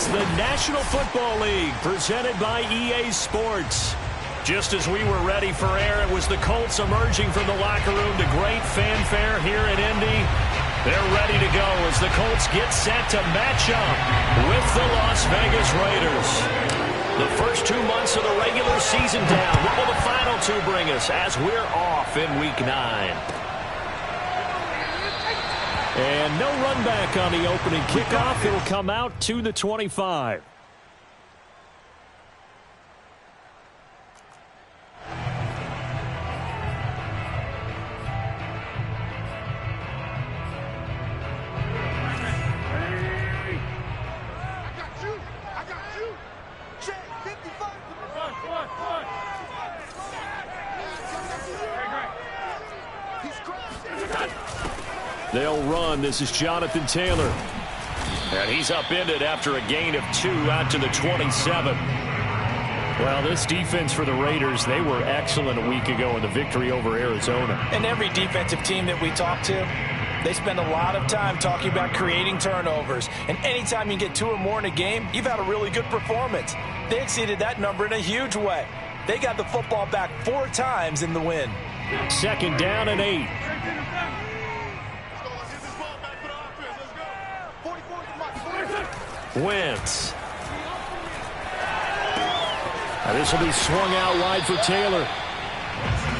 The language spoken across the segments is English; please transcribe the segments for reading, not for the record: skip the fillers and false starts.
It's the National Football League presented by EA Sports. Just as we were ready for air, it was the Colts emerging from the locker room to great fanfare here in Indy. They're ready to go as the Colts get set to match up with the Las Vegas Raiders. The first 2 months of the regular season down. What will the final 2 bring us as we're off in Week 9? And no run back on the opening kickoff. It'll come out to the 25. They'll run. This is Jonathan Taylor. And he's upended after a gain of 2 out to the 27. Well, this defense for the Raiders, they were excellent a week ago in the victory over Arizona. And every defensive team that we talk to, they spend a lot of time talking about creating turnovers. And anytime you get 2 or more in a game, you've had a really good performance. They exceeded that number in a huge way. They got the football back 4 times in the win. 2nd down and 8. Wentz. Now this will be swung out wide for Taylor.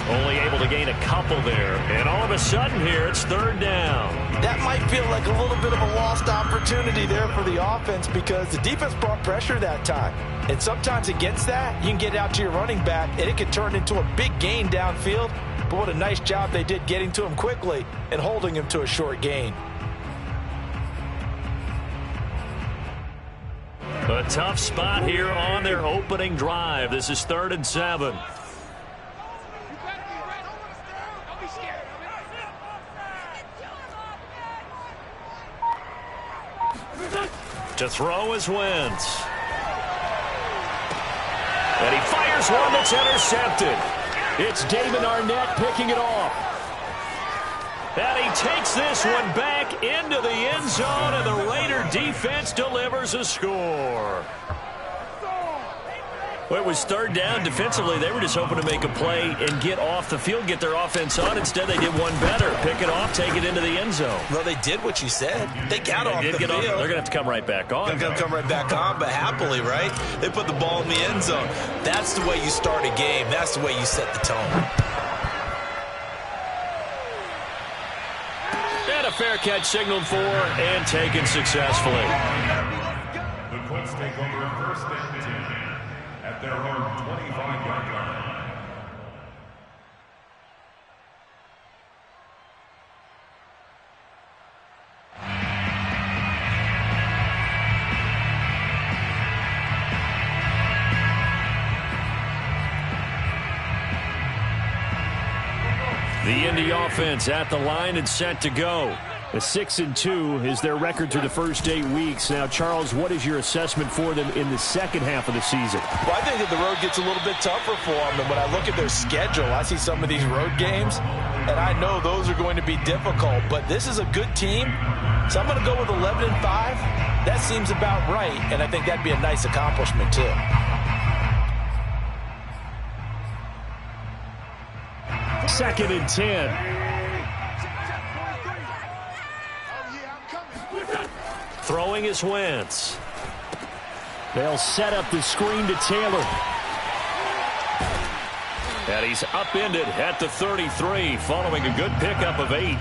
Only able to gain a couple there. And all of a sudden here, it's 3rd down. That might feel like a little bit of a lost opportunity there for the offense because the defense brought pressure that time. And sometimes against that, you can get out to your running back, and it can turn into a big gain downfield. But what a nice job they did getting to him quickly and holding him to a short gain. A tough spot here on their opening drive. This is 3rd and 7. To throw is Wentz. And he fires one that's intercepted. It's Damon Arnett picking it off. And he takes this one back into the end zone, and the Raider defense delivers a score. Well, it was 3rd down. Defensively, they were just hoping to make a play and get off the field, get their offense on. Instead, they did one better. Pick it off, take it into the end zone. Well, they did what you said. They got off the field. They're going to have to come right back on. They're going to come right back on, but happily, right? They put the ball in the end zone. That's the way you start a game. That's the way you set the tone. And a fair catch signaled for and taken successfully. The Colts take over 1st and 10 at their own 25-yard line. The Indy offense at the line and set to go. A 6-2 is their record through the first 8 weeks. Now, Charles, what is your assessment for them in the second half of the season? Well, I think that the road gets a little bit tougher for them. And when I look at their schedule, I see some of these road games, and I know those are going to be difficult. But this is a good team, so I'm going to go with 11-5. That seems about right, and I think that'd be a nice accomplishment, too. Second and 10. Throwing is Wentz. They'll set up the screen to Taylor. And he's upended at the 33 following a good pickup of 8.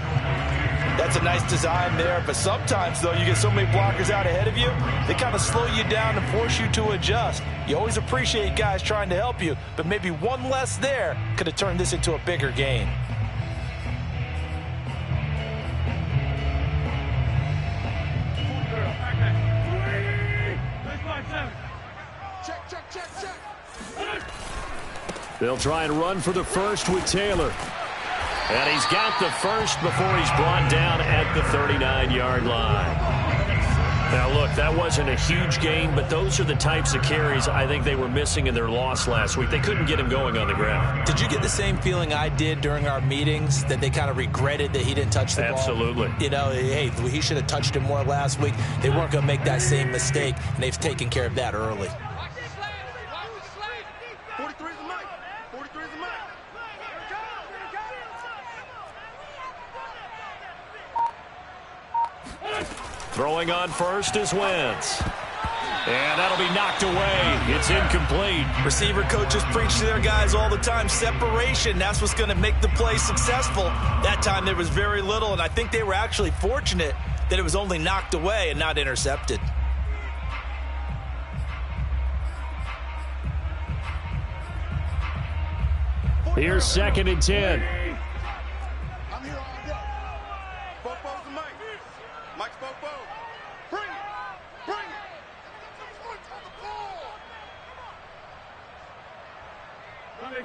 That's a nice design there, but sometimes, though, you get so many blockers out ahead of you, they kind of slow you down and force you to adjust. You always appreciate guys trying to help you, but maybe one less there could have turned this into a bigger gain. They'll try and run for the first with Taylor. And he's got the first before he's brought down at the 39-yard line. Now, look, that wasn't a huge gain, but those are the types of carries I think they were missing in their loss last week. They couldn't get him going on the ground. Did you get the same feeling I did during our meetings, that they kind of regretted that he didn't touch the ball? Absolutely. You know, hey, he should have touched it more last week. They weren't going to make that same mistake, and they've taken care of that early. Throwing on first is Wentz. And that'll be knocked away. It's incomplete. Receiver coaches preach to their guys all the time. Separation, that's what's going to make the play successful. That time there was very little, and I think they were actually fortunate that it was only knocked away and not intercepted. Here's 2nd and 10. I'm here all day. Bobo's the mic. Mike's Bobo. Bring it. Bring it.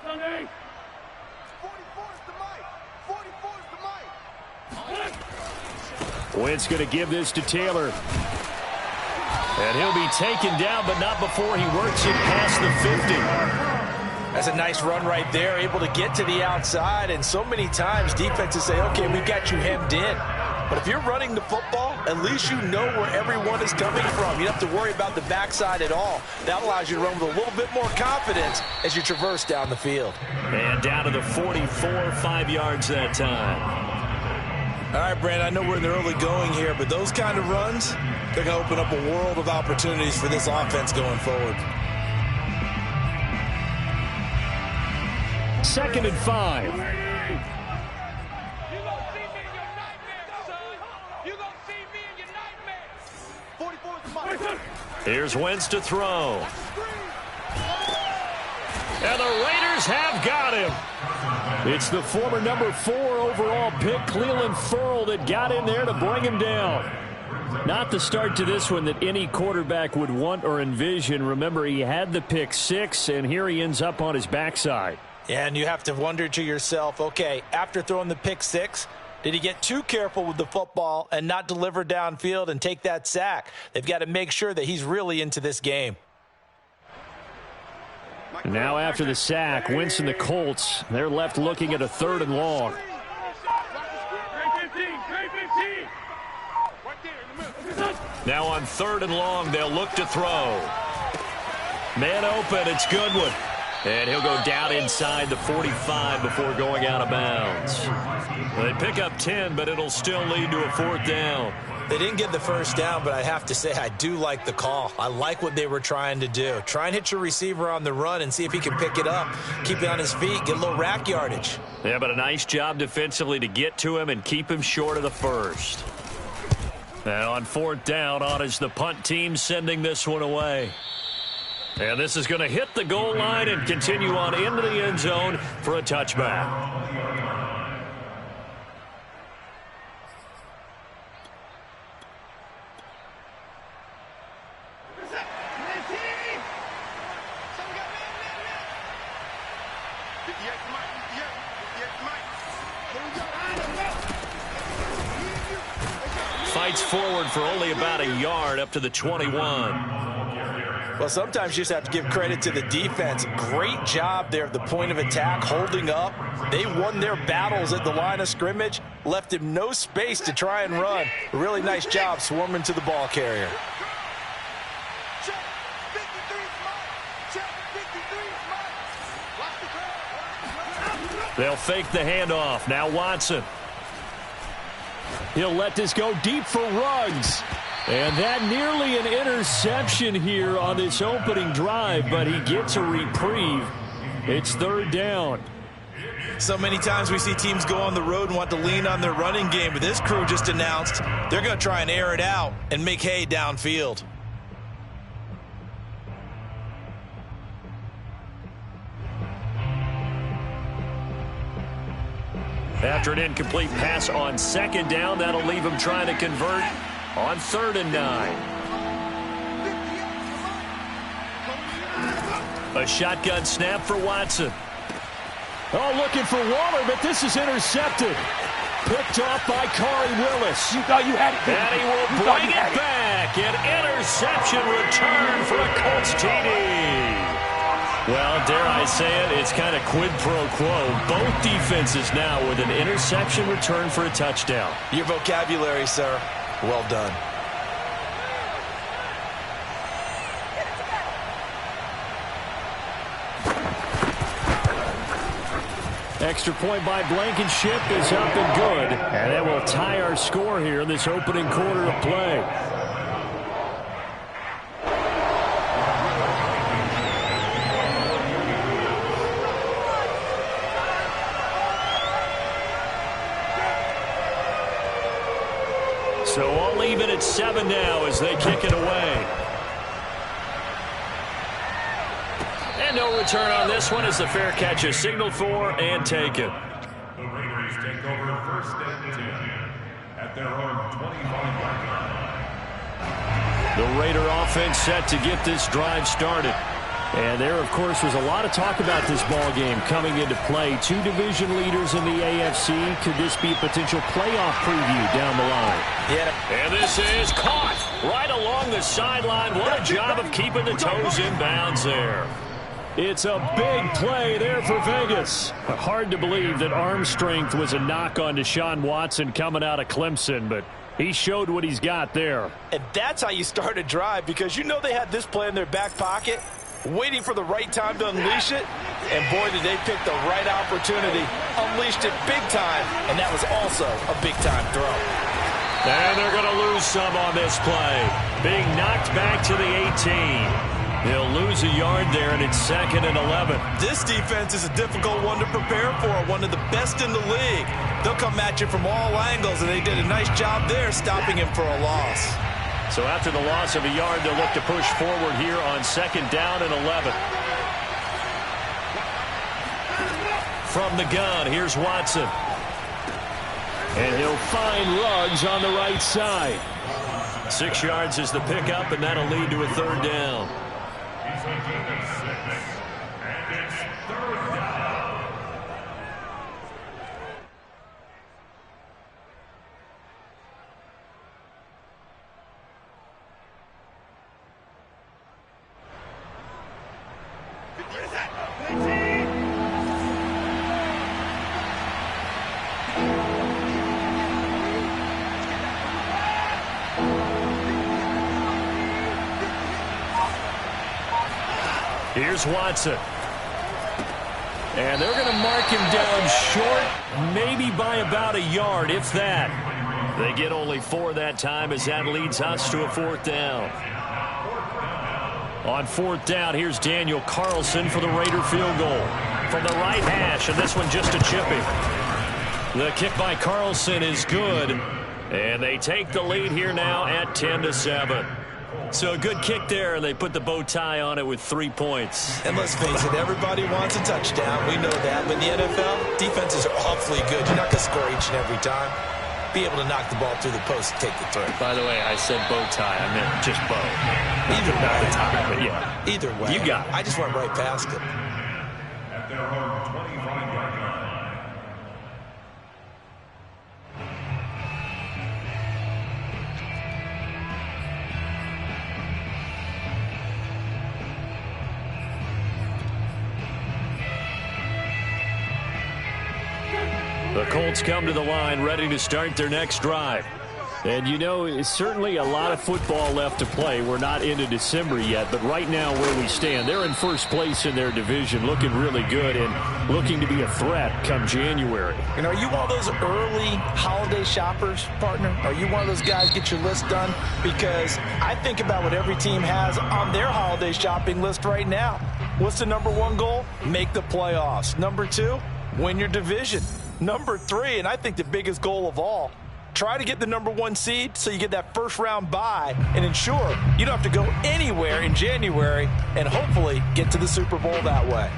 Sunday. 44 is the mic. 44 is the mic. Wentz going to give this to Taylor. And he'll be taken down, but not before he works it past the 50. That's a nice run right there, able to get to the outside, and so many times defenses say, okay, we've got you hemmed in. But if you're running the football, at least you know where everyone is coming from. You don't have to worry about the backside at all. That allows you to run with a little bit more confidence as you traverse down the field. And down to the 44, 5 yards that time. All right, Brandon, I know we're in the early going here, but those kind of runs, they're going to open up a world of opportunities for this offense going forward. 2nd and 5. Here's Wentz to throw. And the Raiders have got him. It's the former number 4 overall pick, Clelin Ferrell, that got in there to bring him down. Not the start to this one that any quarterback would want or envision. Remember, he had the pick 6, and here he ends up on his backside. Yeah, and you have to wonder to yourself, okay, after throwing the pick 6, did he get too careful with the football and not deliver downfield and take that sack? They've got to make sure that he's really into this game. Now after the sack, Wentz and the Colts, they're left looking at a 3rd and long. Now on 3rd and long, they'll look to throw. Man open, it's Goodwin. And he'll go down inside the 45 before going out of bounds. They pick up 10, but it'll still lead to a 4th down. They didn't get the first down, but I have to say I do like the call. I like what they were trying to do. Try and hit your receiver on the run and see if he can pick it up, keep it on his feet, get a little rack yardage. Yeah, but a nice job defensively to get to him and keep him short of the first. And on 4th down, on is the punt team sending this one away. And this is going to hit the goal line and continue on into the end zone for a touchback. Fights forward for only about a yard up to the 21. Well, sometimes you just have to give credit to the defense. Great job there at the point of attack, holding up. They won their battles at the line of scrimmage, left him no space to try and run. A really nice job swarming to the ball carrier. They'll fake the handoff. Now Watson. He'll let this go deep for Ruggs. And that nearly an interception here on this opening drive, but he gets a reprieve. It's 3rd down. So many times we see teams go on the road and want to lean on their running game, but this crew just announced they're going to try and air it out and make hay downfield. After an incomplete pass on 2nd down, that'll leave him trying to convert on 3rd and 9. A shotgun snap for Watson. Oh, looking for Waller, but this is intercepted. picked off by Corey Willis. You thought you had it. And he will bring it back. An interception return for a Colts TD. Well, dare I say it, it's kind of quid pro quo. Both defenses now with an interception return for a touchdown. Your vocabulary, sir. Well done. Extra point by Blankenship is up and good. And that will tie our score here in this opening quarter of play. So all even at 7 now as they kick it away. And no return on this one as the fair catch is signaled for and taken. The Raiders take over first and 10 at their own 25-yard line. The Raider offense set to get this drive started. And there, of course, was a lot of talk about this ball game coming into play. Two division leaders in the AFC. Could this be a potential playoff preview down the line? Yeah. And this is caught right along the sideline. What a job of keeping the toes in bounds there. It's a big play there for Vegas. Hard to believe that arm strength was a knock on Deshaun Watson coming out of Clemson, but he showed what he's got there. And that's how you start a drive, because you know they had this play in their back pocket, waiting for the right time to unleash it. And boy, did they pick the right opportunity. Unleashed it big time, and that was also a big-time throw. And they're going to lose some on this play. Being knocked back to the 18. They'll lose a yard there, and it's 2nd and 11. This defense is a difficult one to prepare for, one of the best in the league. They'll come at you from all angles, and they did a nice job there stopping him for a loss. So after the loss of a yard, they'll look to push forward here on 2nd down and 11. From the gun, here's Watson. And he'll find Ruggs on the right side. 6 yards is the pickup, and that'll lead to a 3rd down. He's a gain of 6, and it's 3rd down. Here's Watson. And they're going to mark him down short, maybe by about a yard, if that. They get only 4 that time as that leads us to a 4th down. On 4th down, here's Daniel Carlson for the Raider field goal. From the right hash, and this one just a chipping. The kick by Carlson is good. And they take the lead here now at 10-7. So a good kick there, and they put the bow tie on it with 3 points. And let's face it, everybody wants a touchdown. We know that. But in the NFL, defenses are awfully good. You're not going to score each and every time. Be able to knock the ball through the post and take the throw. By the way, I said bow tie. I meant just bow. Either way. Not the tie, but yeah. Either way. You got it. I just went right past it. At their own 25-yard line. The Colts come to the line ready to start their next drive. And you know, it's certainly a lot of football left to play. We're not into December yet, but right now where we stand, they're in first place in their division, looking really good and looking to be a threat come January. And are you one of those early holiday shoppers, partner? Are you one of those guys get your list done? Because I think about what every team has on their holiday shopping list right now. What's the #1 goal? Make the playoffs. #2, win your division. #3, and I think the biggest goal of all, try to get the #1 seed so you get that first round bye and ensure you don't have to go anywhere in January and hopefully get to the Super Bowl that way.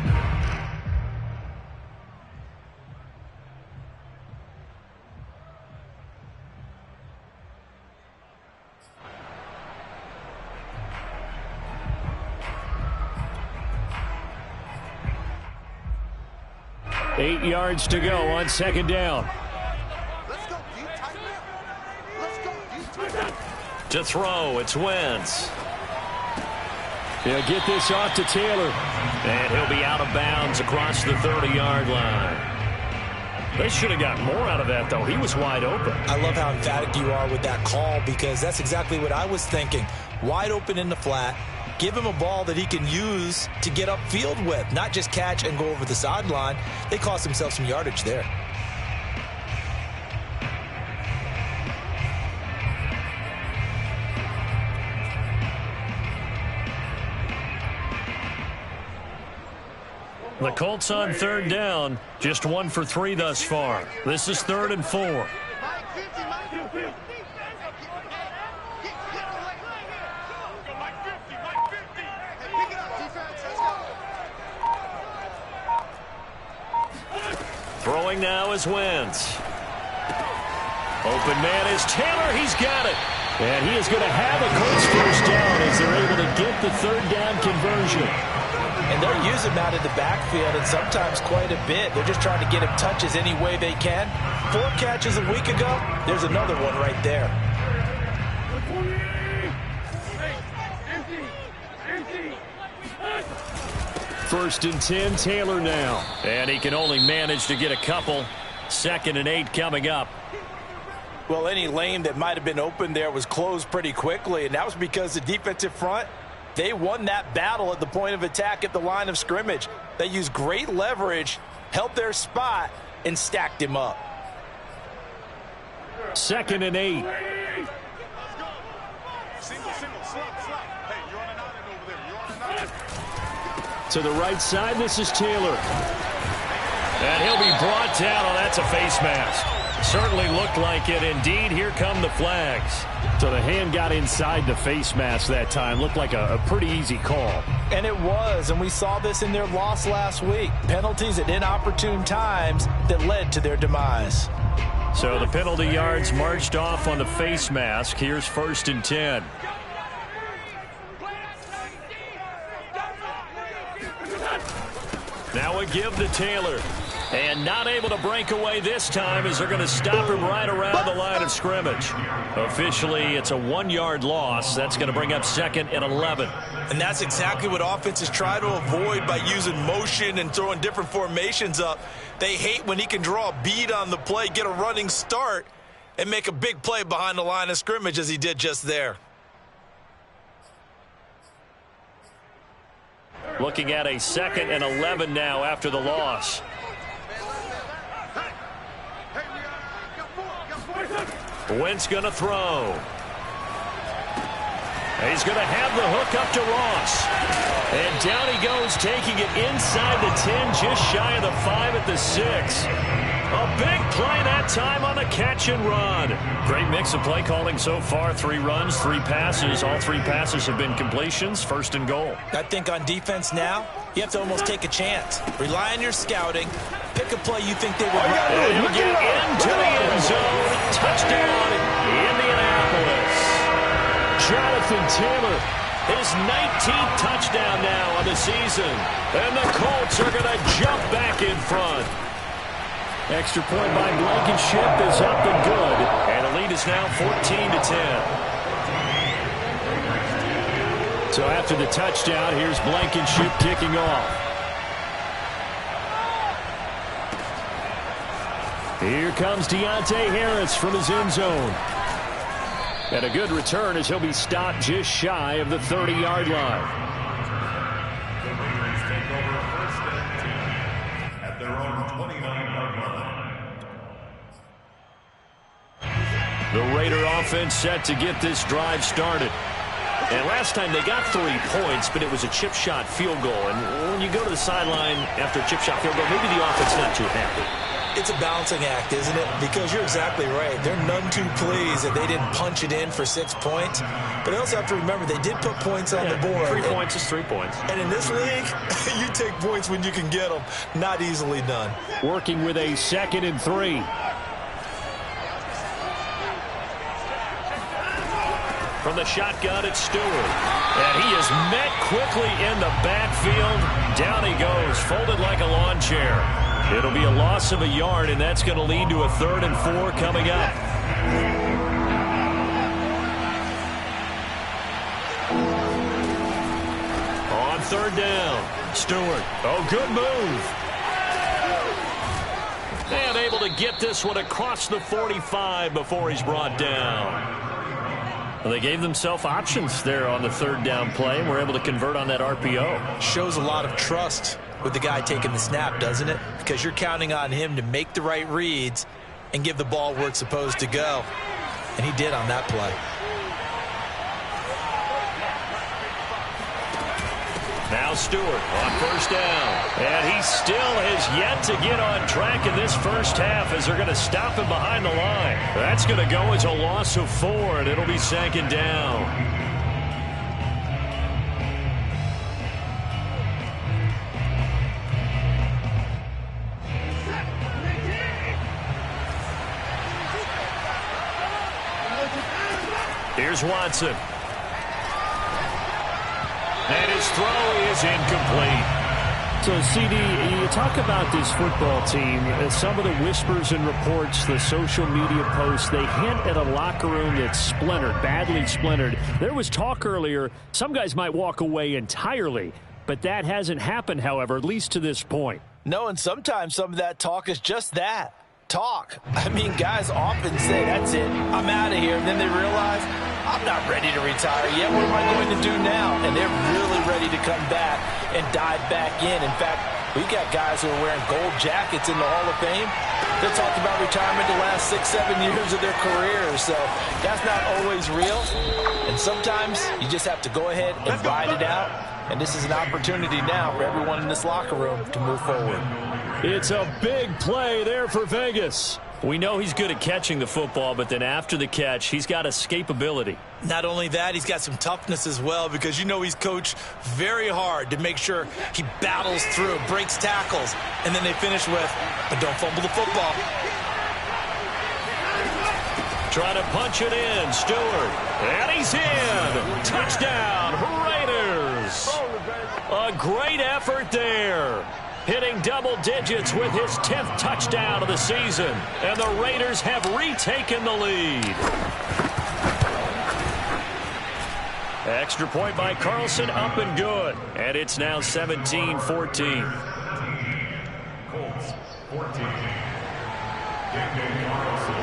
Eight yards to go on 2nd down. To throw, it's Wentz. He'll get this off to Taylor. And he'll be out of bounds across the 30-yard line. They should have got more out of that, though. He was wide open. I love how emphatic you are with that call, because that's exactly what I was thinking. Wide open in the flat. Give him a ball that he can use to get upfield with, not just catch and go over the sideline. They cost themselves some yardage there. The Colts on third down, just 1 for 3 thus far. This is 3rd and 4. Throwing now is Wentz. Open man is Taylor. He's got it. And he is going to have a Colts first down as they're able to get the 3rd down conversion. And they're using him out of the backfield, and sometimes quite a bit. They're just trying to get him touches any way they can. 4 catches a week ago. There's another one right there. First and 10, Taylor now. And he can only manage to get a couple. 2nd and 8 coming up. Well, any lane that might have been open there was closed pretty quickly, and that was because the defensive front, they won that battle at the point of attack at the line of scrimmage. They used great leverage, held their spot, and stacked him up. 2nd and 8. Single, slot. Hey, you're on an island over there. You're on an island. To the right side, this is Taylor. And he'll be brought down. Oh, that's a face mask. Certainly looked like it. Indeed, here come the flags. So the hand got inside the face mask that time. Looked like a pretty easy call. And it was, and we saw this in their loss last week. Penalties at inopportune times that led to their demise. So the penalty yards marched off on the face mask. Here's 1st and 10. Now a give to Taylor. And not able to break away this time as they're going to stop him right around the line of scrimmage. Officially, it's a 1-yard loss. That's going to bring up 2nd and 11. And that's exactly what offenses try to avoid by using motion and throwing different formations up. They hate when he can draw a bead on the play, get a running start, and make a big play behind the line of scrimmage as he did just there. Looking at a 2nd and 11 now after the loss. Wentz going to throw. He's going to have the hook up to Ross. And down he goes, taking it inside the 10, just shy of the 5 at the 6. A big play that time on the catch and run. Great mix of play calling so far. 3 runs, 3 passes. All 3 passes have been completions. 1st and goal. I think on defense now, you have to almost take a chance. Rely on your scouting. Pick a play you think they would run. And he'll get into the end zone. Touchdown, Indianapolis. Jonathan Taylor. His 19th touchdown now on the season. And the Colts are going to jump back in front. Extra point by Blankenship is up and good. And the lead is now 14-10. So after the touchdown, here's Blankenship kicking off. Here comes Deontay Harris from his end zone. And a good return as he'll be stopped just shy of the 30-yard line. The Raiders take over 1st and 10 at their own 29-yard line. The Raider offense set to get this drive started. And last time they got 3 points, but it was a chip shot field goal. And when you go to the sideline after a chip shot field goal, maybe the offense not too happy. It's a balancing act, isn't it? Because you're exactly right. They're none too pleased that they didn't punch it in for 6 points. But I also have to remember they did put points on the board. 3 points is 3 points. And in this league, you take points when you can get them. Not easily done. Working with a 2nd and 3. From the shotgun, it's Stewart. And he is met quickly in the backfield. Down he goes, folded like a lawn chair. It'll be a loss of a yard, and that's going to lead to a 3rd and 4 coming up. third down. Stewart. Oh, good move. And able to get this one across the 45 before he's brought down. Well, they gave themselves options there on the third down play and were able to convert on that RPO. Shows a lot of trust with the guy taking the snap, doesn't it? Because you're counting on him to make the right reads and give the ball where it's supposed to go. And he did on that play. Now Stewart on first down. And he still has yet to get on track in this first half as they're going to stop him behind the line. That's going to go as a loss of 4, and it'll be second down. Here's Watson. And his throw is incomplete. So, CD, you talk about this football team, some of the whispers and reports, the social media posts, they hint at a locker room that's splintered, badly splintered. There was talk earlier, some guys might walk away entirely, but that hasn't happened, however, at least to this point. No, and sometimes some of that talk is just that. Talk. I mean, guys often say, that's it, I'm out of here. And then they realize, I'm not ready to retire yet. What am I going to do now? And they're really ready to come back and dive back in. In fact, we've got guys who are wearing gold jackets in the Hall of Fame. They're talking about retirement the last 6-7 years of their careers. So that's not always real. And sometimes you just have to go ahead and ride it out. And this is an opportunity now for everyone in this locker room to move forward. It's a big play there for Vegas. We know he's good at catching the football, but then after the catch, he's got escapability. Not only that, he's got some toughness as well, because you know he's coached very hard to make sure he battles through, breaks tackles, and then they finish with, but don't fumble the football. Trying to punch it in, Stewart. And he's in. Touchdown, Raiders. A great effort there. Hitting double digits with his 10th touchdown of the season. And the Raiders have retaken the lead. Extra point by Carlson, up and good. And it's now 17-14. Colts, 14. Ggfl Carlson.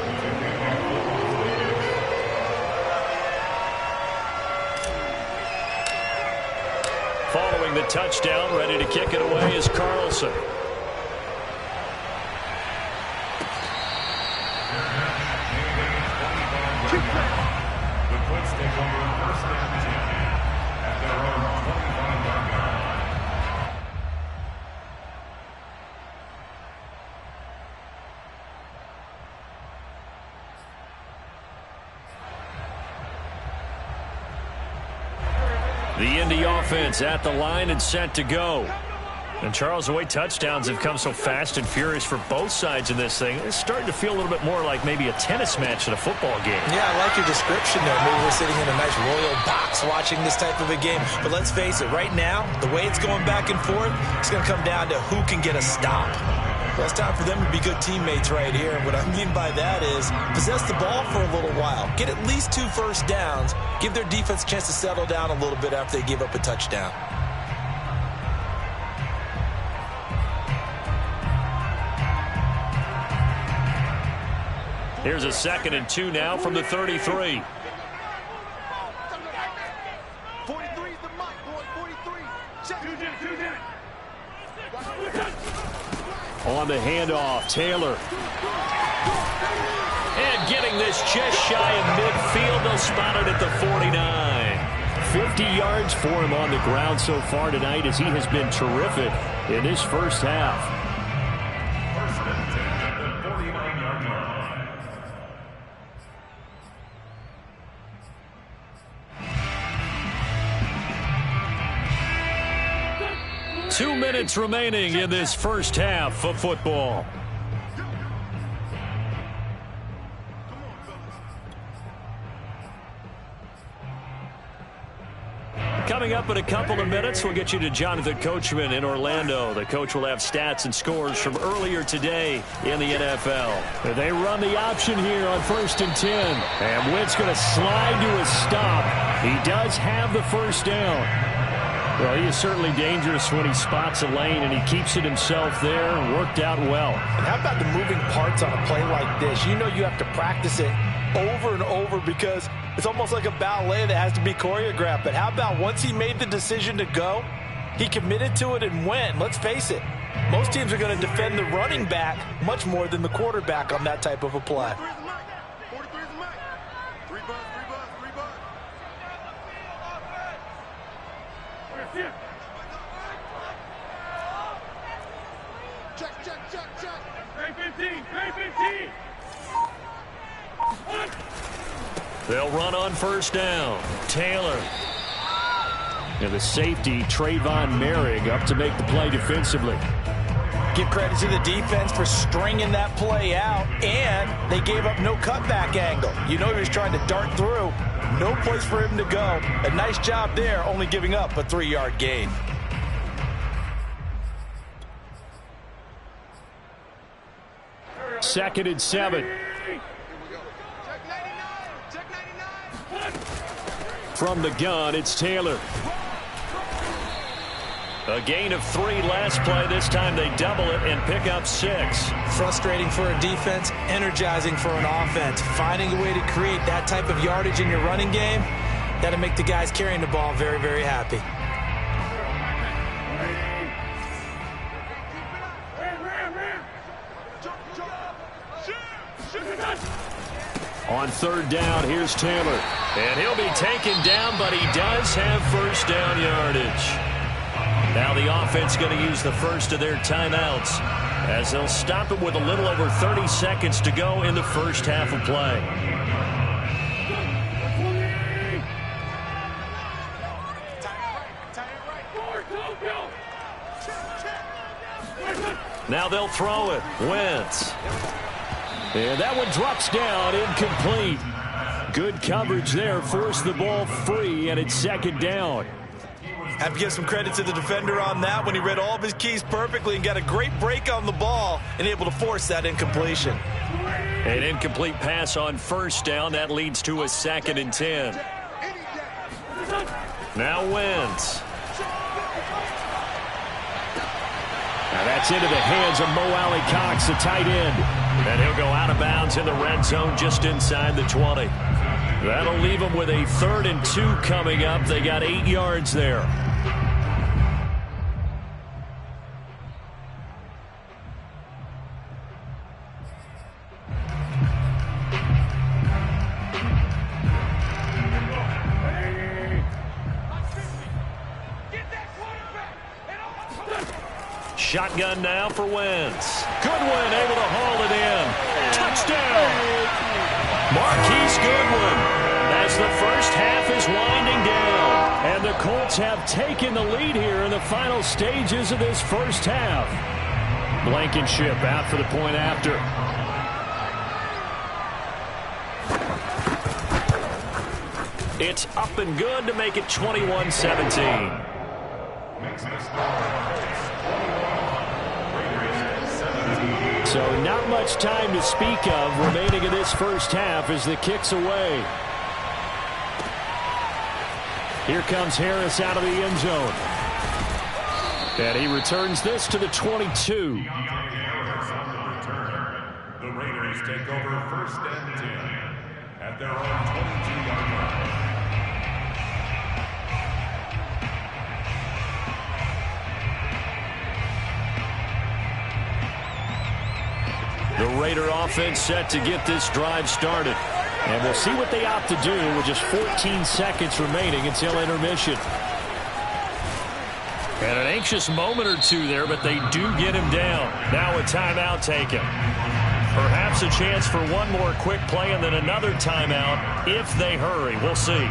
Following the touchdown, ready to kick it away is Carlson. The Colts take over first and 10 at their own 25-yard line. The Indy offense at the line and set to go. And, Charles, the way touchdowns have come so fast and furious for both sides in this thing, it's starting to feel a little bit more like maybe a tennis match than a football game. Yeah, I like your description there. Maybe we're sitting in a nice royal box watching this type of a game. But let's face it, right now, the way it's going back and forth, it's going to come down to who can get a stop. Well, it's time for them to be good teammates right here. And what I mean by that is possess the ball for a little while. Get at least 2 first downs. Give their defense a chance to settle down a little bit after they give up a touchdown. Here's a 2nd and 2 now from the 33. 43 is the mic, boy. 43. Check. On the handoff, Taylor. And getting this just shy of midfield. They'll spot it at the 49. 50 yards for him on the ground so far tonight as he has been terrific in this first half. First and 10 at the 49-yard line. 2 minutes remaining in this first half of football. Coming up in a couple of minutes, we'll get you to Jonathan Coachman in Orlando. The coach will have stats and scores from earlier today in the NFL. They run the option here on 1st and 10. And Witt's going to slide to a stop. He does have the first down. Well, he is certainly dangerous when he spots a lane, and he keeps it himself there and worked out well. And how about the moving parts on a play like this? You know you have to practice it over and over because it's almost like a ballet that has to be choreographed. But how about once he made the decision to go, he committed to it and went. Let's face it, most teams are going to defend the running back much more than the quarterback on that type of a play. 43 is the mic. 3 buzz, 3 buzz, 3 buzz. Check, check, check, check. Play 15, play 15. They'll run on first down. Taylor. And the safety, Trayvon Merrick, up to make the play defensively. Give credit to the defense for stringing that play out, and they gave up no cutback angle. You know he was trying to dart through. No place for him to go. A nice job there, only giving up a 3-yard gain. Second and 7. Check 99, check 99. From the gun, it's Taylor. A gain of 3 last play. This time they double it and pick up 6. Frustrating for a defense, energizing for an offense. Finding a way to create that type of yardage in your running game, that'll make the guys carrying the ball very, very happy. On third down, here's Taylor. And he'll be taken down, but he does have first down yardage. Now the offense going to use the first of their timeouts as they'll stop it with a little over 30 seconds to go in the first half of play. Now they'll throw it. Wentz. And that one drops down, incomplete. Good coverage there, forced the ball free, and it's second down. Have to give some credit to the defender on that when he read all of his keys perfectly and got a great break on the ball and able to force that incompletion. An incomplete pass on first down. That leads to a 2nd and 10. Now Wentz. Now that's into the hands of Mo Alley Cox, the tight end. And he'll go out of bounds in the red zone just inside the 20. That'll leave them with a 3rd and 2 coming up. They got 8 yards there. Shotgun now for Wentz. Goodwin able to haul it in. Touchdown! Marquise Goodwin as the first half is winding down. And the Colts have taken the lead here in the final stages of this first half. Blankenship out for the point after. It's up and good to make it 21-17. So not much time to speak of remaining in this first half as the kick's away. Here comes Harris out of the end zone. And he returns this to the 22. The Raiders take over 1st and 10 at their own 22-yard line. The Raider offense set to get this drive started. And we'll see what they opt to do with just 14 seconds remaining until intermission. And an anxious moment or two there, but they do get him down. Now a timeout taken. Perhaps a chance for one more quick play and then another timeout if they hurry. We'll see.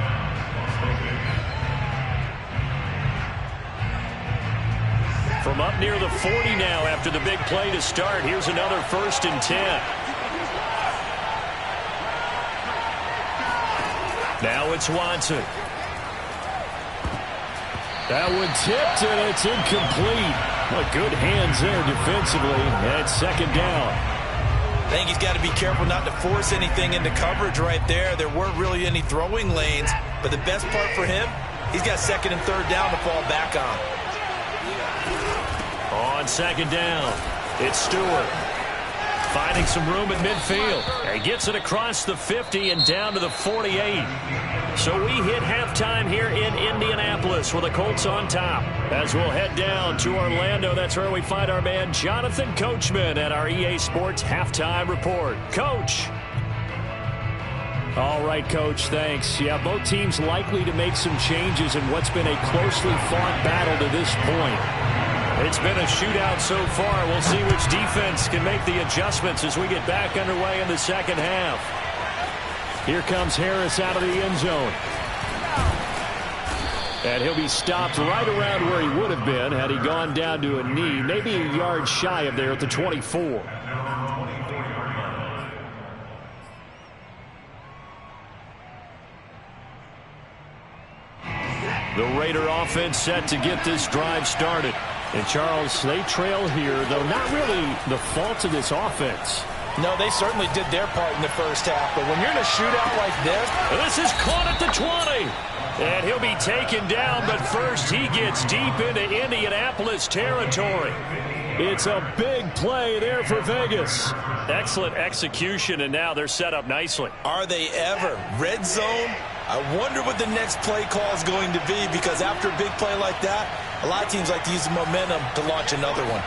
From up near the 40 now after the big play to start. Here's another 1st and 10. Now it's Watson. That one tipped, and it's incomplete. Well, good hands there defensively, and it's second down. I think he's got to be careful not to force anything into coverage right there. There weren't really any throwing lanes, but the best part for him, He's got second and third down to fall back on. On second down, it's Stewart. Finding some room at midfield. And gets it across the 50 and down to the 48. So we hit halftime here in Indianapolis with the Colts on top. As we'll head down to Orlando, that's where we find our man Jonathan Coachman at our EA Sports Halftime Report. Coach. All right, Coach, thanks. Yeah, both teams likely to make some changes in what's been a closely fought battle to this point. It's been a shootout so far. We'll see which defense can make the adjustments as we get back underway in the second half. Here comes Harris out of the end zone. And he'll be stopped right around where he would have been had he gone down to a knee, maybe a yard shy of there at the 24. The Raider offense set to get this drive started. And, Charles, they trail here, though not really the fault of this offense. No, they certainly did their part in the first half. But when you're in a shootout like this is caught at the 20. And he'll be taken down, but first he gets deep into Indianapolis territory. It's a big play there for Vegas. Excellent execution, and now they're set up nicely. Are they ever? Red zone? I wonder what the next play call is going to be, because after a big play like that, a lot of teams like to use the momentum to launch another one.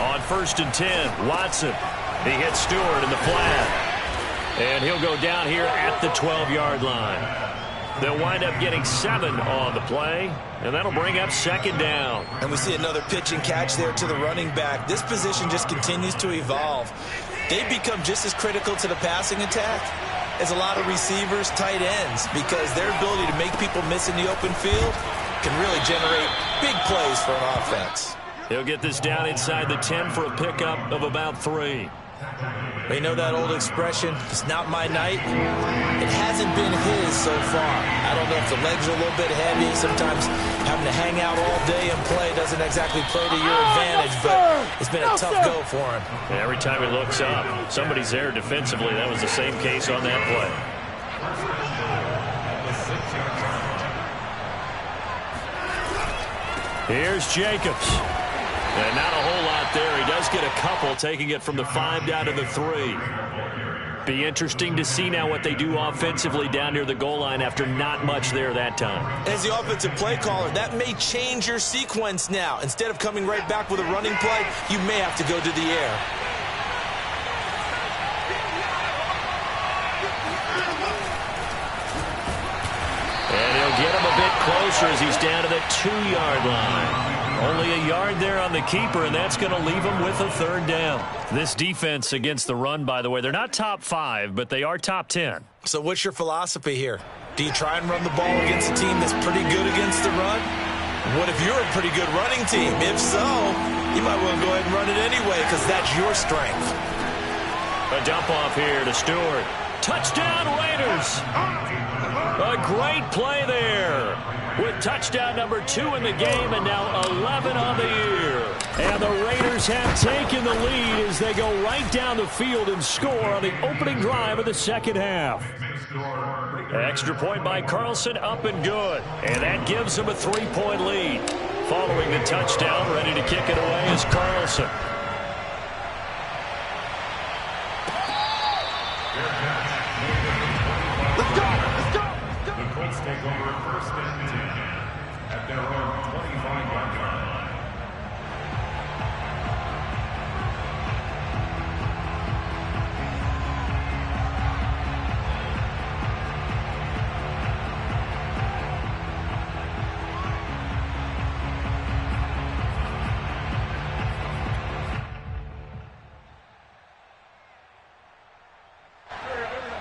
On 1st and 10, Watson. He hits Stewart in the flat. And he'll go down here at the 12-yard line. They'll wind up getting 7 on the play, and that'll bring up second down. And we see another pitch and catch there to the running back. This position just continues to evolve. They become just as critical to the passing attack as a lot of receivers, tight ends, because their ability to make people miss in the open field can really generate big plays for an offense. He'll get this down inside the 10 for a pickup of about 3. You know that old expression, it's not my night? It hasn't been his so far. I don't know if the legs are a little bit heavy. Sometimes having to hang out all day and play doesn't exactly play to your advantage, but it's been a tough go for him. Every time he looks up, somebody's there defensively. That was the same case on that play. Here's Jacobs. And not a whole lot there. He does get a couple, taking it from the 5 down to the 3. Be interesting to see now what they do offensively down near the goal line after not much there that time. As the offensive play caller, that may change your sequence now. Instead of coming right back with a running play, you may have to go to the air. And he'll get him a bit closer as he's down to the 2-yard line. Only a yard there on the keeper, and that's going to leave him with a 3rd down. This defense against the run, by the way, they're not top 5, but they are top 10. So what's your philosophy here? Do you try and run the ball against a team that's pretty good against the run? What if you're a pretty good running team? If so, you might want to go ahead and run it anyway, because that's your strength. A dump off here to Stewart. Touchdown, Raiders! A great play there, with touchdown number 2 in the game and now 11 on the year. And the Raiders have taken the lead as they go right down the field and score on the opening drive of the second half. Extra point by Carlson, up and good. And that gives them a 3-point lead. Following the touchdown, ready to kick it away is Carlson. Take over 1st and 10 at their own 25-yard line.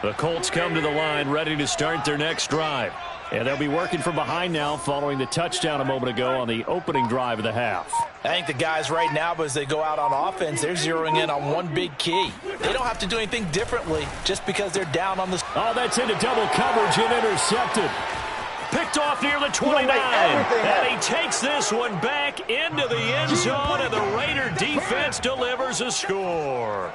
The Colts come to the line ready to start their next drive. And they'll be working from behind now following the touchdown a moment ago on the opening drive of the half. I think the guys right now, as they go out on offense, they're zeroing in on one big key. They don't have to do anything differently just because they're down on the... Oh, that's into double coverage and intercepted. Picked off near the 29. And he takes this one back into the end zone, and the Raider defense delivers a score.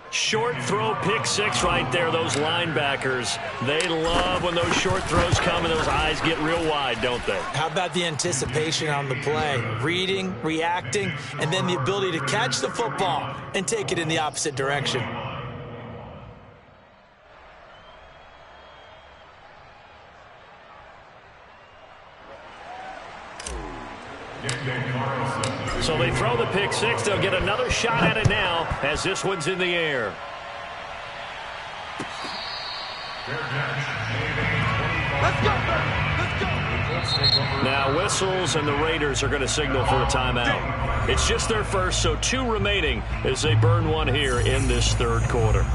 Short throw, pick six right there, those linebackers. They love when those short throws come and those eyes get real wide, don't they? How about the anticipation on the play? Reading, reacting, and then the ability to catch the football and take it in the opposite direction. So they throw the pick six. They'll get another shot at it now as this one's in the air. Let's go! Let's go! Now whistles and the Raiders are going to signal for a timeout. It's just their first, so 2 remaining as they burn one here in this third quarter.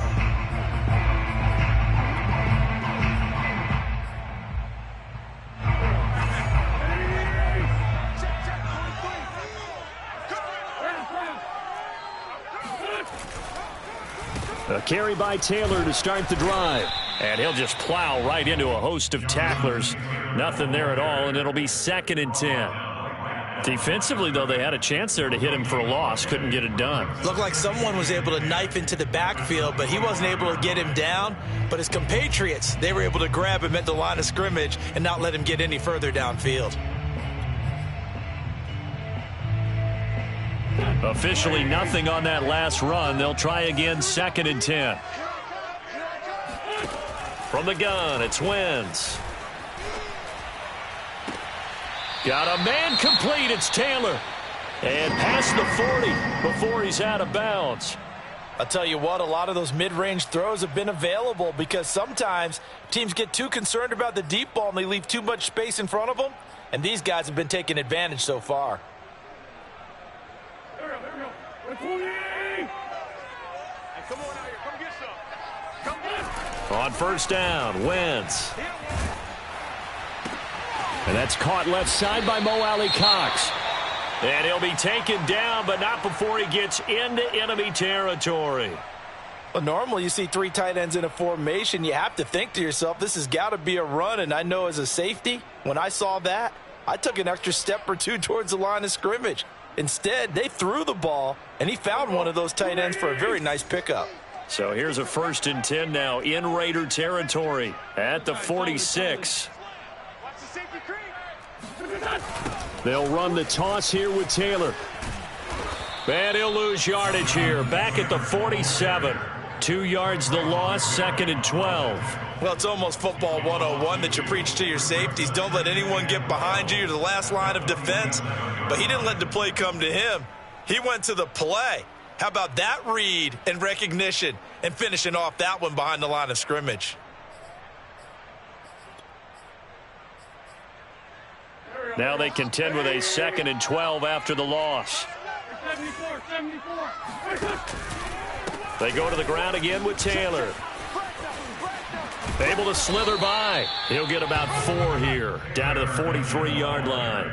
A carry by Taylor to start the drive. And he'll just plow right into a host of tacklers. Nothing there at all, and it'll be 2nd and 10. Defensively, though, they had a chance there to hit him for a loss. Couldn't get it done. Looked like someone was able to knife into the backfield, but he wasn't able to get him down. But his compatriots, they were able to grab him at the line of scrimmage and not let him get any further downfield. Officially nothing on that last run. They'll try again, 2nd and 10. From the gun, it's Wentz. Got a man complete. It's Taylor. And past the 40 before he's out of bounds. I'll tell you what, a lot of those mid-range throws have been available because sometimes teams get too concerned about the deep ball and they leave too much space in front of them. And these guys have been taking advantage so far. On first down, Wentz. And that's caught left side by Mo Alley-Cox. And he'll be taken down, but not before he gets into enemy territory. Well, normally you see 3 tight ends in a formation. You have to think to yourself, this has got to be a run. And I know as a safety, when I saw that, I took an extra step or 2 towards the line of scrimmage. Instead, they threw the ball, and he found one of those tight ends for a very nice pickup. So here's a 1st and 10 now in Raider territory at the 46. They'll run the toss here with Taylor. And he'll lose yardage here. Back at the 47. 2 yards the loss, 2nd and 12. Well, it's almost football 101 that you preach to your safeties. Don't let anyone get behind you. You're the last line of defense. But he didn't let the play come to him. He went to the play. How about that read and recognition and finishing off that one behind the line of scrimmage? Now they contend with a 2nd and 12 after the loss. They go to the ground again with Taylor. Able to slither by. He'll get about 4 here, down to the 43-yard line.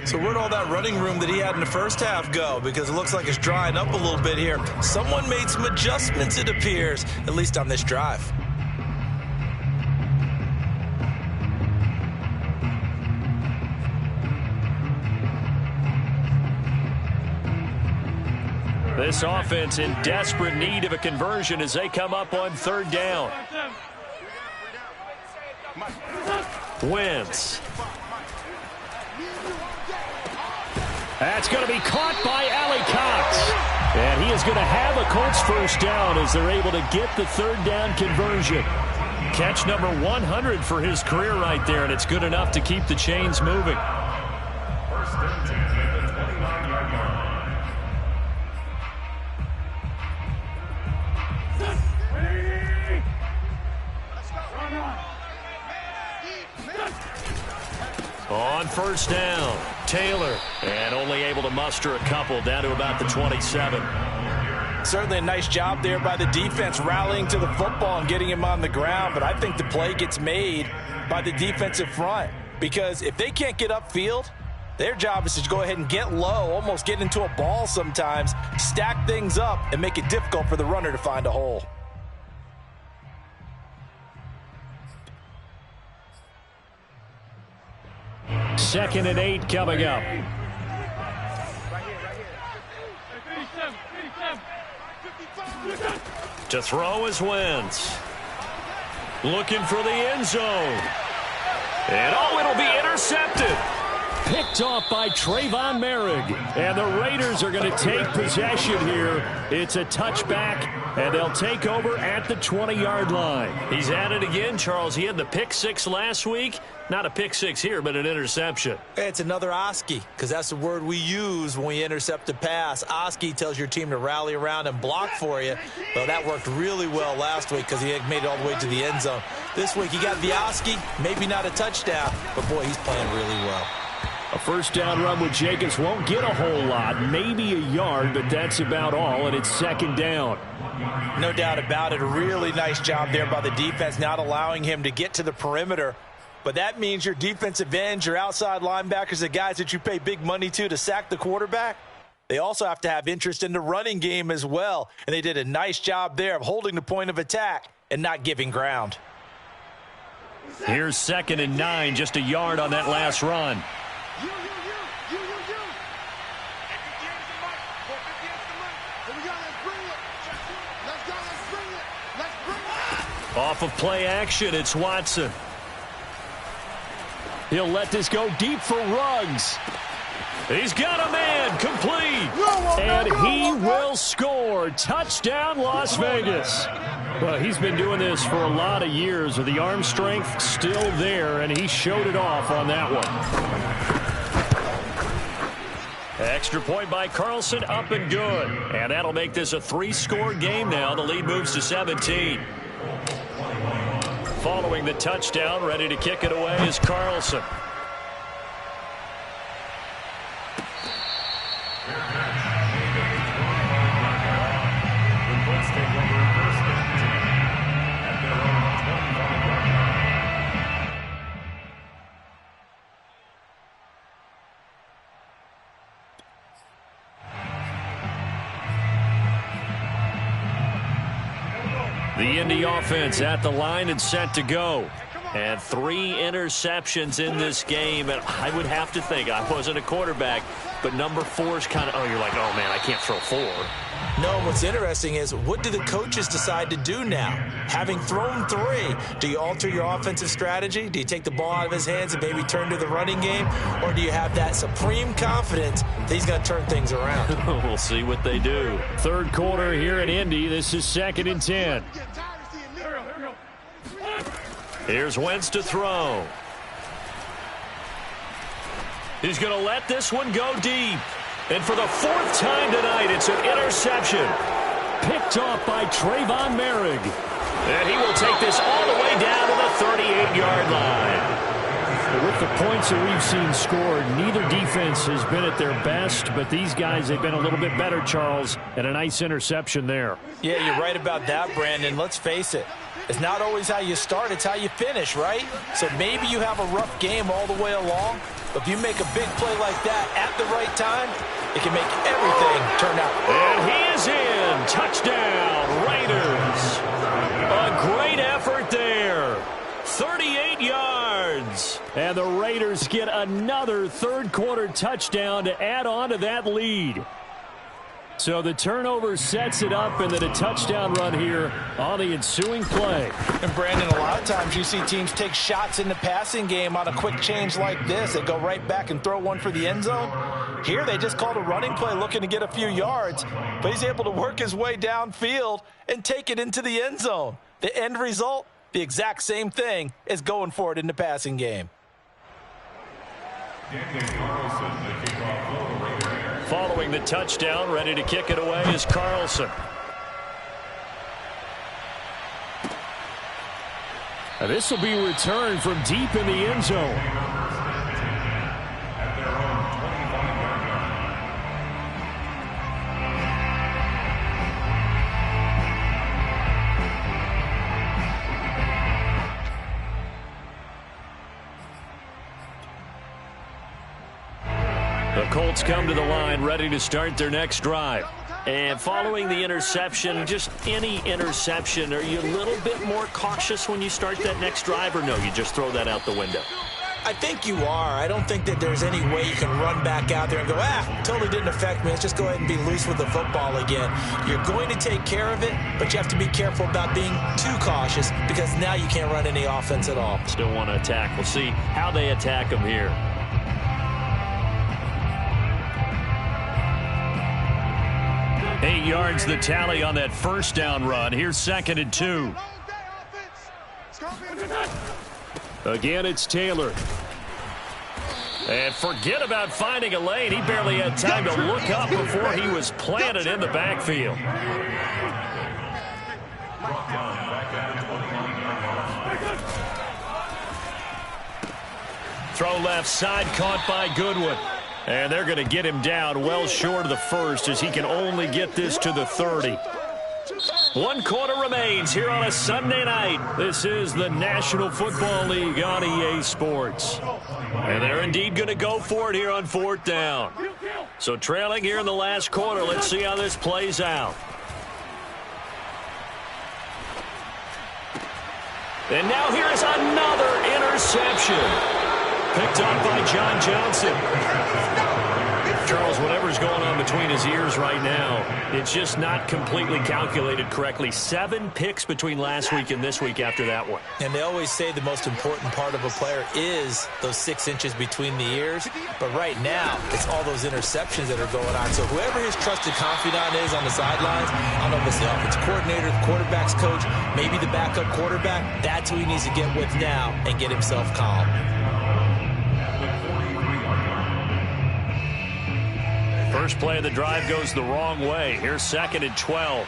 So where'd all that running room that he had in the first half go? Because it looks like it's drying up a little bit here. Someone made some adjustments, it appears, at least on this drive. This offense in desperate need of a conversion as they come up on 3rd down. Wentz. That's going to be caught by Alley-Cox. And he is going to have a Colts 1st down as they're able to get the 3rd down conversion. Catch number 100 for his career right there, and it's good enough to keep the chains moving. On 1st down, Taylor, and only able to muster a couple down to about the 27. Certainly a nice job there by the defense rallying to the football and getting him on the ground, but I think the play gets made by the defensive front because if they can't get upfield, their job is to go ahead and get low, almost get into a ball sometimes, stack things up, and make it difficult for the runner to find a hole. Second and 8 coming up. To throw is Wentz. Looking for the end zone. And it'll be intercepted. Picked off by Trayvon Merrick. And the Raiders are going to take possession here. It's a touchback, and they'll take over at the 20-yard line. He's at it again, Charles. He had the pick six last week. Not a pick six here, but an interception. It's another Oski, because that's the word we use when we intercept a pass. Oski tells your team to rally around and block for you. Well, that worked really well last week because he had made it all the way to the end zone. This week he got the Oski, maybe not a touchdown, but boy, he's playing really well. A first down run with Jacobs won't get a whole lot, maybe a yard, but that's about all, and it's second down. No doubt about it. A really nice job there by the defense, not allowing him to get to the perimeter. But that means your defensive ends, your outside linebackers, the guys that you pay big money to sack the quarterback, they also have to have interest in the running game as well. And they did a nice job there of holding the point of attack and not giving ground. Here's 2nd and 9, just a yard on that last run. Off of play action, it's Watson. He'll let this go deep for Ruggs. He's got a man, complete. And he will score. Touchdown, Las Vegas. Well, he's been doing this for a lot of years with the arm strength still there, and he showed it off on that one. Extra point by Carlson, up and good. And that'll make this a 3-score game now. The lead moves to 17. Following the touchdown, ready to kick it away is Carlson. The Indy offense at the line and set to go. And 3 interceptions in this game. And I would have to think, I wasn't a quarterback, but number 4 is kind of, you're like, oh, man, I can't throw 4. No, what's interesting is, what do the coaches decide to do now? Having thrown 3, do you alter your offensive strategy? Do you take the ball out of his hands and maybe turn to the running game? Or do you have that supreme confidence that he's going to turn things around? We'll see what they do. Third quarter here at Indy. This is 2nd and 10. Here's Wentz to throw. He's going to let this one go deep. And for the 4th time tonight, it's an interception. Picked off by Trayvon Merrick. And he will take this all the way down to the 38-yard line. With the points that we've seen scored, neither defense has been at their best, but these guys, they've been a little bit better, Charles, and a nice interception there. Yeah, you're right about that, Brandon. Let's face it. It's not always how you start, it's how you finish, right? So maybe you have a rough game all the way along, but if you make a big play like that at the right time, it can make everything turn out. And he is in. Touchdown, Raiders. A great effort there. 38 yards. And the Raiders get another third-quarter touchdown to add on to that lead. So the turnover sets it up, and then a touchdown run here on the ensuing play. And, Brandon, a lot of times you see teams take shots in the passing game on a quick change like this. They go right back and throw one for the end zone. Here they just called a running play looking to get a few yards, but he's able to work his way downfield and take it into the end zone. The end result, the exact same thing as going for it in the passing game. Following the touchdown, ready to kick it away is Carlson. And this will be returned from deep in the end zone. The Colts come to the line, ready to start their next drive. And following the interception, just any interception, are you a little bit more cautious when you start that next drive, or no, you just throw that out the window? I think you are. I don't think that there's any way you can run back out there and go, totally didn't affect me. Let's just go ahead and be loose with the football again. You're going to take care of it, but you have to be careful about being too cautious because now you can't run any offense at all. Still want to attack. We'll see how they attack them here. Eight yards the tally on that first down run. Here's 2nd and 2. Again, it's Taylor. And forget about finding a lane. He barely had time to look up before he was planted in the backfield. Throw left side, caught by Goodwin. And they're going to get him down well short of the first as he can only get this to the 30. 1 quarter remains here on a Sunday night. This is the National Football League on EA Sports. And they're indeed going to go for it here on 4th down. So trailing here in the last quarter. Let's see how this plays out. And now here is another interception. Picked up by John Johnson. Charles, whatever's going on between his ears right now, it's just not completely calculated correctly. 7 picks between last week and this week after that one. And they always say the most important part of a player is those 6 inches between the ears. But right now, it's all those interceptions that are going on. So whoever his trusted confidant is on the sidelines, I don't know if it's the offensive coordinator, the quarterback's coach, maybe the backup quarterback, that's who he needs to get with now and get himself calm. First play of the drive goes the wrong way. Here's 2nd and 12.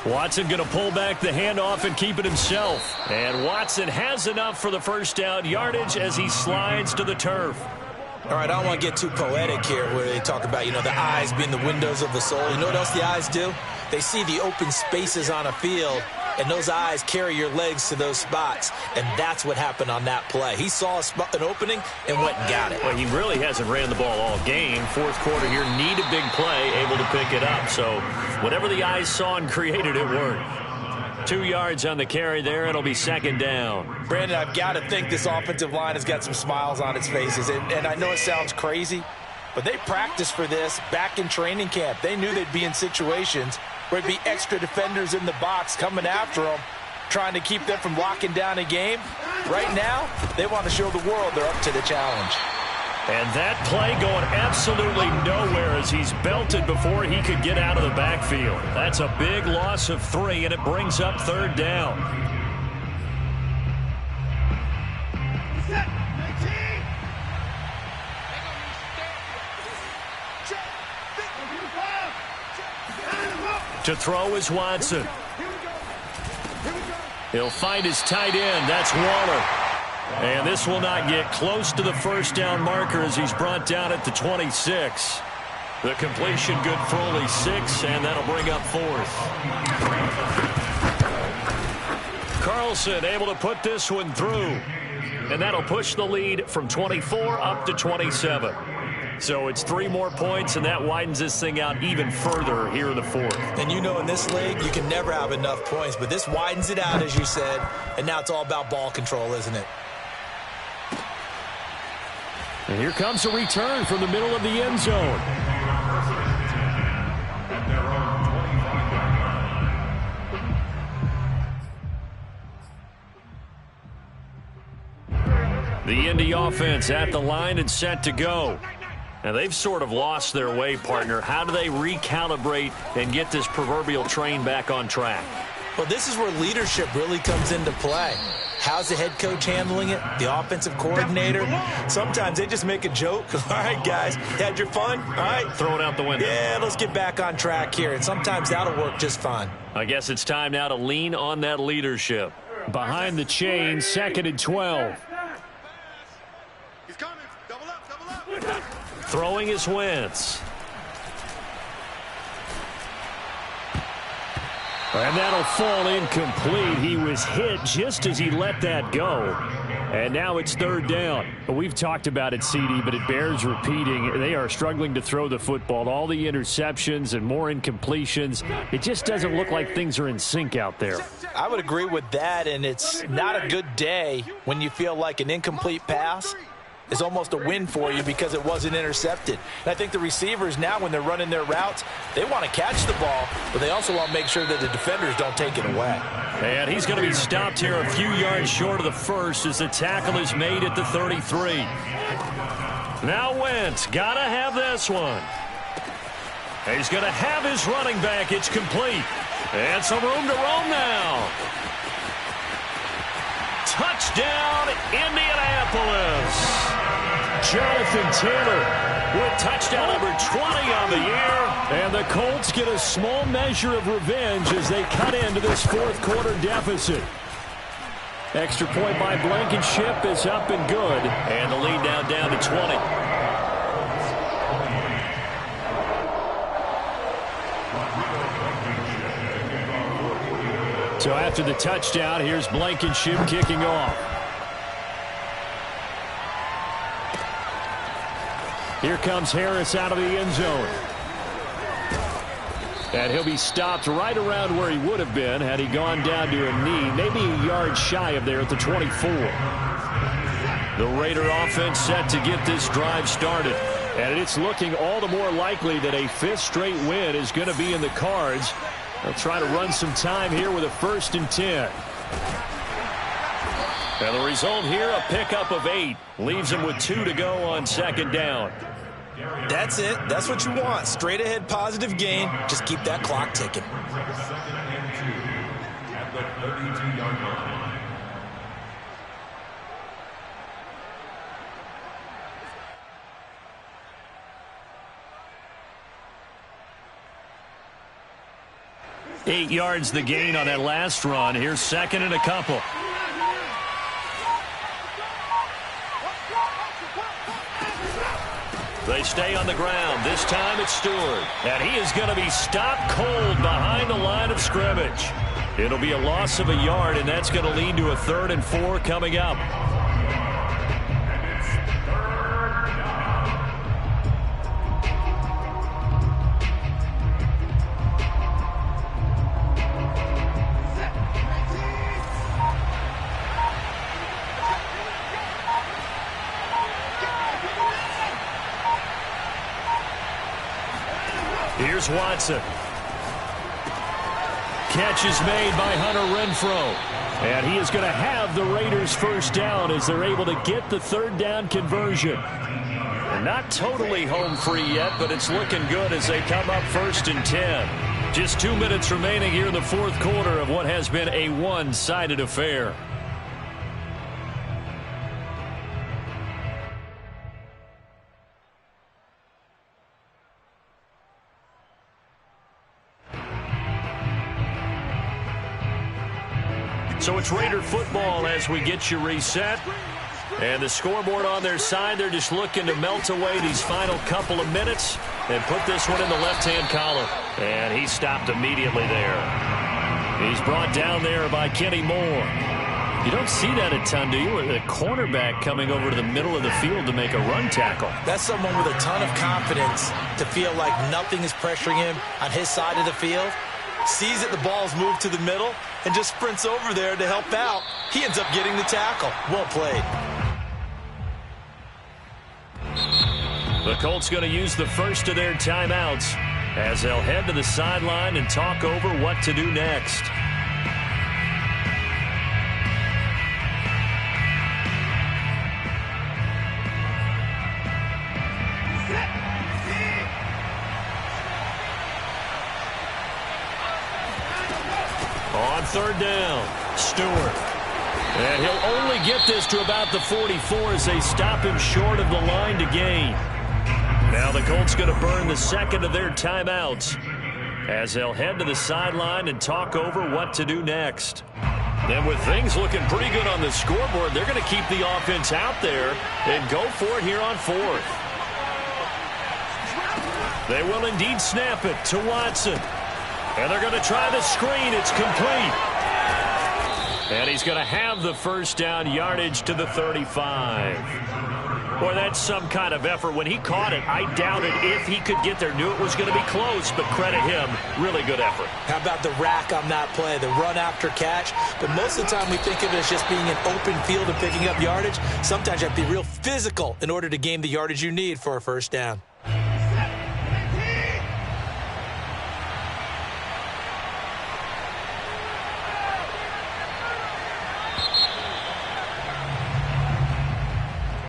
Watson going to pull back the handoff and keep it himself. And Watson has enough for the first down yardage as he slides to the turf. All right, I don't want to get too poetic here where they talk about, the eyes being the windows of the soul. You know what else the eyes do? They see the open spaces on a field, and those eyes carry your legs to those spots, and that's what happened on that play. He saw an opening and went and got it. Well, he really hasn't ran the ball all game. 4th quarter here, need a big play, able to pick it up. So whatever the eyes saw and created, it worked. 2 yards on the carry there. It'll be 2nd down. Brandon, I've got to think this offensive line has got some smiles on its faces, and I know it sounds crazy, but they practiced for this back in training camp. They knew they'd be in situations where it'd be extra defenders in the box coming after them, trying to keep them from locking down a game. Right now, they want to show the world they're up to the challenge. And that play going absolutely nowhere as he's belted before he could get out of the backfield. That's a big loss of 3, and it brings up 3rd down. To throw is Watson. He'll find his tight end. That's Waller. And this will not get close to the first down marker as he's brought down at the 26. The completion good for only 6, and that'll bring up 4th. Carlson able to put this one through. And that'll push the lead from 24 up to 27. So it's 3 more points, and that widens this thing out even further here in the 4th. And in this league, you can never have enough points, but this widens it out, as you said, and now it's all about ball control, isn't it? And here comes a return from the middle of the end zone. The Indy offense at the line and set to go. Now, they've sort of lost their way, partner. How do they recalibrate and get this proverbial train back on track? Well, this is where leadership really comes into play. How's the head coach handling it? The offensive coordinator? Sometimes they just make a joke. All right, guys, had your fun? All right. Throw it out the window. Yeah, let's get back on track here. And sometimes that'll work just fine. I guess it's time now to lean on that leadership. Behind the chain, 2nd and 12. He's coming. Double up. Throwing is Wentz. And that'll fall incomplete. He was hit just as he let that go. And now it's third down. We've talked about it, CD, but it bears repeating. They are struggling to throw the football. All the interceptions and more incompletions. It just doesn't look like things are in sync out there. I would agree with that, and it's not a good day when you feel like an incomplete pass is almost a win for you because it wasn't intercepted. And I think the receivers now, when they're running their routes, they want to catch the ball, but they also want to make sure that the defenders don't take it away. And he's going to be stopped here a few yards short of the first as the tackle is made at the 33. Now Wentz, got to have this one. He's going to have his running back. It's complete. And some room to roam now. Touchdown, Indianapolis. Jonathan Taylor with touchdown number 20 on the year. And the Colts get a small measure of revenge as they cut into this fourth quarter deficit. Extra point by Blankenship is up and good. And the lead now down to 20. So after the touchdown, here's Blankenship kicking off. Here comes Harris out of the end zone. And he'll be stopped right around where he would have been had he gone down to a knee, maybe a yard shy of there at the 24. The Raider offense set to get this drive started. And it's looking all the more likely that a fifth straight win is going to be in the cards. They'll try to run some time here with a 1st and 10. And the result here, a pickup of 8. Leaves them with 2 to go on 2nd down. That's it. That's what you want. Straight ahead positive gain. Just keep that clock ticking. 2nd and 2 at the 32-yard line. Eight yards the gain on that last run. Here's 2nd and a couple. They stay on the ground. This time it's Stewart. And he is going to be stopped cold behind the line of scrimmage. It'll be a loss of a yard, and that's going to lead to a 3rd and 4 coming up. Here's Watson. Catch is made by Hunter Renfrow. And he is going to have the Raiders first down as they're able to get the 3rd down conversion. They're not totally home free yet, but it's looking good as they come up 1st and 10. Just 2 minutes remaining here in the 4th quarter of what has been a one-sided affair. So it's Raider football as we get you reset. And the scoreboard on their side, they're just looking to melt away these final couple of minutes and put this one in the left-hand column. And he stopped immediately there. He's brought down there by Kenny Moore. You don't see that a ton, do you? A cornerback coming over to the middle of the field to make a run tackle. That's someone with a ton of confidence to feel like nothing is pressuring him on his side of the field. Sees that the ball's moved to the middle and just sprints over there to help out. He ends up getting the tackle. Well played. The Colts going to use the first of their timeouts as they'll head to the sideline and talk over what to do next. On 3rd down, Stewart. And he'll only get this to about the 44 as they stop him short of the line to gain. Now the Colts going to burn the 2nd of their timeouts as they'll head to the sideline and talk over what to do next. And with things looking pretty good on the scoreboard, they're going to keep the offense out there and go for it here on 4th. They will indeed snap it to Watson. And they're going to try the screen. It's complete. And he's going to have the first down, yardage to the 35. Boy, that's some kind of effort. When he caught it, I doubted if he could get there. Knew it was going to be close, but credit him. Really good effort. How about the rack on that play, the run after catch? But most of the time we think of it as just being an open field and picking up yardage. Sometimes you have to be real physical in order to gain the yardage you need for a first down.